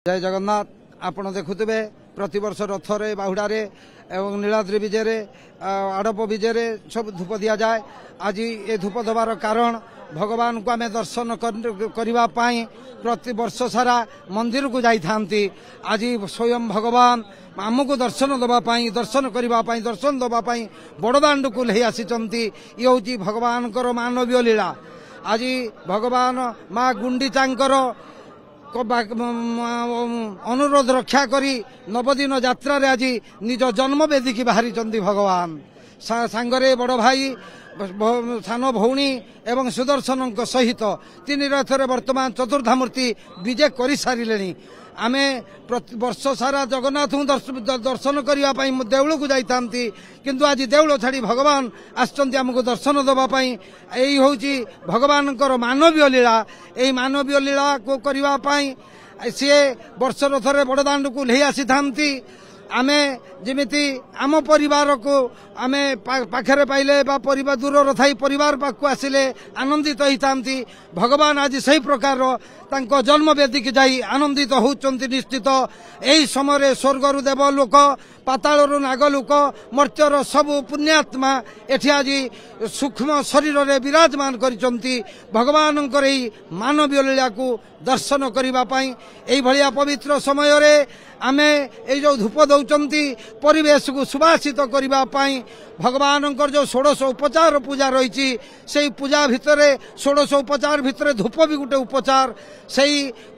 जय जगन्नाथ आपण देखुवे प्रतिवर्ष रथरे बाहुड़े एवं नीलाद्रि विजय आड़प विजय सब धूप दि जाए। आज ये धूप देवार कारण भगवान को आम दर्शन करने प्रति वर्ष सारा मंदिर को जाती। आज स्वयं भगवान आमको दर्शन देवाई दर्शन करने दर्शन देवाई बड़दाण्ड को ले आसी। ये हूँ भगवान मानवीय लीला। आज भगवान माँ गुंडीचांकर अनुरोध रक्षा करी नवदिन यात्रा रे आज निज जन्मवेदी की बाहरी भगवान सांगरे बड़ भाई सान भौणी एवं सुदर्शन सहित तीन रथरे वर्तमान चतुर्धामूर्ति विजय कर सारे। आमे प्रति वर्ष सारा जगन्नाथ दर्शन करने देउल को जाती किंतु आज देउल छाड़ी भगवान आमको दर्शन देवाई। यही हूँ भगवान मानवीय लीला। यही मानवीय लीला को करने सी वर्ष रथरे बड़दाण्ड को ले आसी आमे जिमिति आम परिवार को आमे पाखरे पाइले बा परिवार दूर थाई परिवार पाखु आसिले आनंदित होता। भगवान आज सही प्रकार तांको जन्मवेदी की जाई आनंदित होउचंती। निश्चित यही समय स्वर्गर देव लोक पातालर नाग लोक मर्त्यर सबु पुण्यात्मा एठी आज सूक्ष्म शरीर रे विराजमान करिसंती। भगवान मानवीय लीला को दर्शन करने यही भलिया पवित्र समय रे आमे ए जो धूप दौचंती परिवेश को सुभाषित करने भगवान जो 16 उपचार पूजा रही से पूजा भितर 16 उपचार भितर धूप भी गोटे उपचार से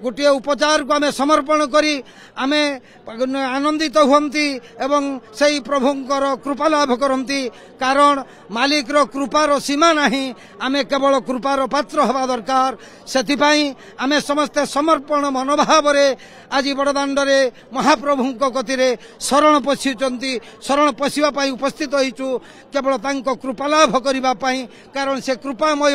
गोटे उपचार को आमे समर्पण करी आमे आनंदित हुंती एवं से प्रभुंकर कृपा लाभ करती। कारण मालिक रो कृपार सीमा नहीं। आमे केवल कृपार पात्र हवा दरकार। सेथिपाई आमे समस्ते समर्पण मनोभाव रे आज बड़दाण्ड रे महाप्रभुंक गतिरे शरण पशिचंती। शरण पशिबा पई उपस्थित होइचु केवल तांको कृपा लाभ करिबा पई। कारण से कृपामय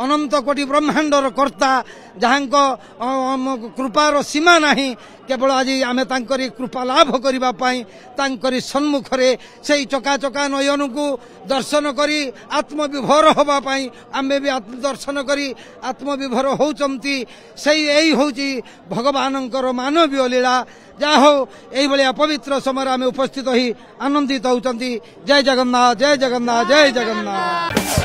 अनंत कोटि ब्रह्मांडर कर्ता जहांको कृपार सीमा नहीं। केवल आज आमे तांकरी कृपा लाभ करिबा पई तांकरी सन्मुखरे सेई चकाचका नयन को दर्शन करी आत्मविभोर होबा पई आमे भी दर्शन करी आत्मविभोर होउचंती। सेई एई होउची भगवानंकर मानवीय लीला। जा हो एई भलिया पवित्र समय आमे उपस्थित होई आनंदित होउचंती। जय जगन्नाथ जय जगन्नाथ जय जगन्नाथ।